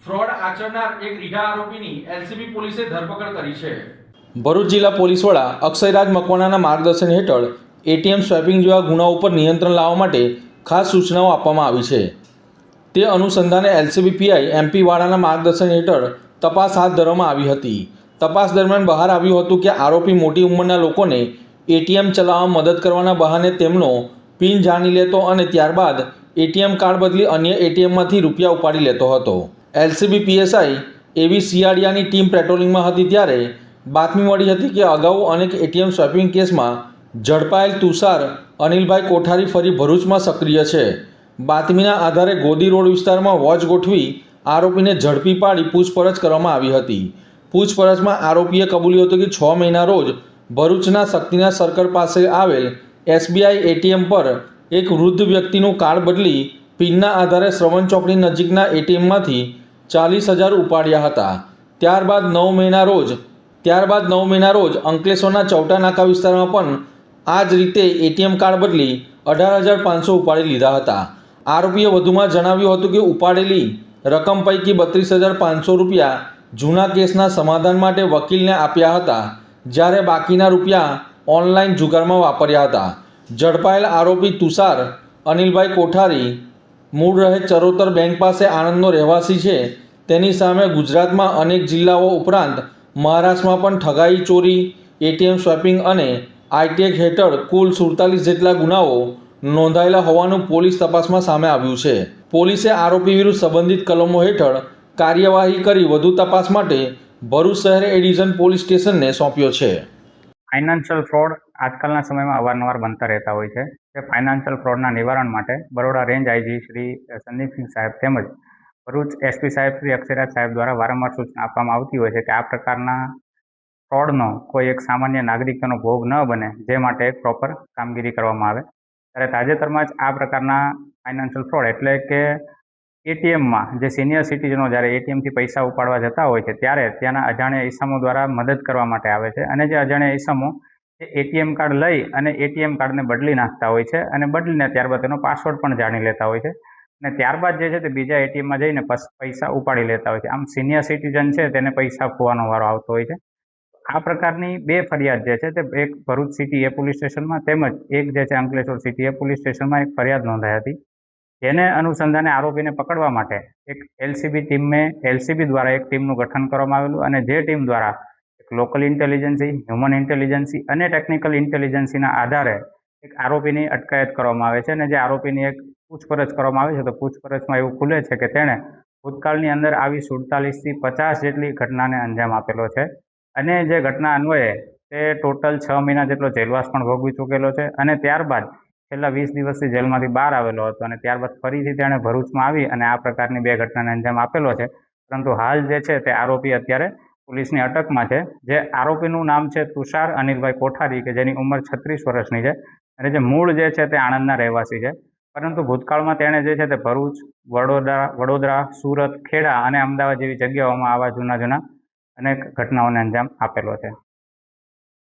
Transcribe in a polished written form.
Fraud આચરનાર એક રીઢા આરોપીની LCB પોલીસે ધરપકડ કરી છે। ભરૂચ જિલ્લા પોલીસ વડા અક્ષયરાજ મકવાણાના માર્ગદર્શન હેઠળ એટીએમ સ્વેપિંગ જેવા ગુનાઓ પર નિયંત્રણ લાવવા માટે ખાસ સૂચનાઓ આપવામાં આવી છે। તે અનુસંધાને એલસીબી પીઆઈ એમપી વાળાના માર્ગદર્શન હેઠળ તપાસ હાથ ધરવામાં આવી હતી। તપાસ દરમિયાન બહાર આવ્યું હતું કે આરોપી મોટી ઉંમરના લોકોને એટીએમ ચલાવવામાં મદદ કરવાના બહાને તેમનો પિન જાણી લેતો અને ત્યારબાદ એટીએમ કાર્ડ બદલી અન્ય એટીએમમાંથી રૂપિયા ઉપાડી લેતો હતો। એલસીબી પીએસઆઈ એવી સિયાડિયાની ટીમ પેટ્રોલિંગમાં હતી ત્યારે બાતમી મળી હતી કે અગાઉ અનેક એટીએમ સ્વેપિંગ કેસમાં ઝડપાયેલ તુષાર અનિલભાઈ કોઠારી ફરી ભરૂચમાં સક્રિય છે। બાતમીના આધારે ગોદી રોડ વિસ્તારમાં વોચ ગોઠવી આરોપીને ઝડપી પાડી પૂછપરછ કરવામાં આવી હતી। પૂછપરછમાં આરોપીએ કબૂલ્યું હતું કે 6 મહિના રોજ ભરૂચના શક્તિનાથ સર્કલ પાસે આવેલ એસબીઆઈ એટીએમ પર એક વૃદ્ધ વ્યક્તિનું કાર્ડ બદલી પિનના આધારે શ્રવણ ચોકડી નજીકના એટીએમમાંથી 40,000 ઉપાડ્યા હતા। ત્યારબાદ 9 મહિના રોજ અંકલેશ્વરના ચૌટા નાકા વિસ્તારમાં પણ આ જ રીતે એટીએમ કાર્ડ બદલી 18,500 ઉપાડી લીધા હતા। આરોપીએ વધુમાં જણાવ્યું હતું કે ઉપાડેલી રકમ પૈકી 32,500 રૂપિયા જૂના કેસના સમાધાન માટે વકીલને આપ્યા હતા, જ્યારે બાકીના રૂપિયા ઓનલાઈન જુગારમાં વાપર્યા હતા। ઝડપાયેલ આરોપી તુષાર અનિલભાઈ કોઠારી મૂળ રહે ચરોતર બેંક પાસે આણંદનો રહેવાસી છે। તેની સામે ગુજરાતમાં અનેક જિલ્લાઓ ઉપરાંત મહારાષ્ટ્રમાં પણ ઠગાઈ, ચોરી, એટીએમ સ્વેપિંગ અને આઈટી હેઠળ કુલ 47 જેટલા ગુનાઓ નોંધાયેલા હોવાનું પોલીસ તપાસમાં સામે આવ્યું છે। પોલીસે આરોપી વિરુદ્ધ સંબંધિત કલમો હેઠળ કાર્યવાહી કરી વધુ તપાસ માટે ભરૂચ શહેર એ ડિવિઝન પોલીસ સ્ટેશનને સોંપ્યો છે। ફાઇનાન્શિયલ ફ્રોડ આજકાલના સમયમાં અવારનવાર બનતા રહેતા હોય છે કે ફાઇનાન્શિયલ ફ્રોડના નિવારણ માટે બરોડા રેન્જ આઈજી શ્રી સંદીપસિંહ સાહેબ તેમજ ભરૂચ એસપી સાહેબ શ્રી અક્ષયરાજ સાહેબ દ્વારા વારંવાર સૂચના આપવામાં આવતી હોય છે કે આ પ્રકારના ફ્રોડનો કોઈ એક સામાન્ય નાગરિકનો ભોગ ન બને, જે માટે એક પ્રોપર કામગીરી કરવામાં આવે। ત્યારે તાજેતરમાં જ આ પ્રકારના ફાઇનાન્શિયલ ફ્રોડ એટલે કે એટીએમમાં જે સિનિયર સિટીઝનો જ્યારે એટીએમથી પૈસા ઉપાડવા જતા હોય છે ત્યારે ત્યાંના અજાણ્યા ઈસમો દ્વારા મદદ કરવા માટે આવે છે અને જે અજાણ્યા ઈસમો એ એટીએમ કાર્ડ લઈ અને એટીએમ કાર્ડને બદલી નાખતા હોય છે અને બદલીને ત્યારબાદ તેનો પાસવર્ડ પણ જાણી લેતા હોય છે અને ત્યારબાદ જે છે તે બીજા એટીએમમાં જઈને પૈસા ઉપાડી લેતા હોય છે। આમ સિનિયર સિટીઝન છે તેને પૈસા ખોવાનો વારો આવતો હોય છે। આ પ્રકારની 2 ફરિયાદ જે છે તે એક ભરૂચ સિટી એ પોલીસ સ્ટેશનમાં તેમજ એક જે છે અંકલેશ્વર સિટી એ પોલીસ સ્ટેશનમાં એક ફરિયાદ નોંધાઈ હતી, જેને અનુસંધાને આરોપીને પકડવા માટે એક એલસીબી દ્વારા એક ટીમનું ગઠન કરવામાં આવેલું અને જે ટીમ દ્વારા એક લોકલ ઇન્ટેલિજન્સી, હ્યુમન ઇન્ટેલિજન્સી અને ટેકનિકલ ઇન્ટેલિજન્સીના આધારે એક આરોપીની અટકાયત કરવામાં આવે છે અને જે આરોપીની એક પૂછપરછ કરવામાં આવે છે તો પૂછપરછમાં એવું ખુલે છે કે તેણે ભૂતકાળની અંદર આવી 47 થી 50 જેટલી ઘટનાને અંજામ આપેલો છે અને જે ઘટના અન્વયે તે ટોટલ 6 મહિના જેટલો જેલવાસ પણ ભોગવી ચૂકેલો છે અને ત્યારબાદ છેલ્લા 20 દિવસથી જેલમાંથી બહાર આવેલો હતો અને ત્યારબાદ ફરીથી તેણે ભરૂચમાં આવી અને આ પ્રકારની 2 ઘટનાને અંજામ આપેલો છે। પરંતુ હાલ જે છે તે આરોપી અત્યારે પોલીસની અટકમાં છે। જે આરોપીનું નામ છે તુષાર અનિલભાઈ કોઠારી કે જેની ઉંમર 36 વર્ષની છે અને જે મૂળ જે છે તે આણંદના રહેવાસી છે, પરંતુ ભૂતકાળમાં તેણે જે છે તે ભરૂચ, વડોદરા, સુરત, ખેડા અને અમદાવાદ જેવી જગ્યાઓમાં આવા જૂના અનેક ઘટનાઓને અંજામ આપેલો છે।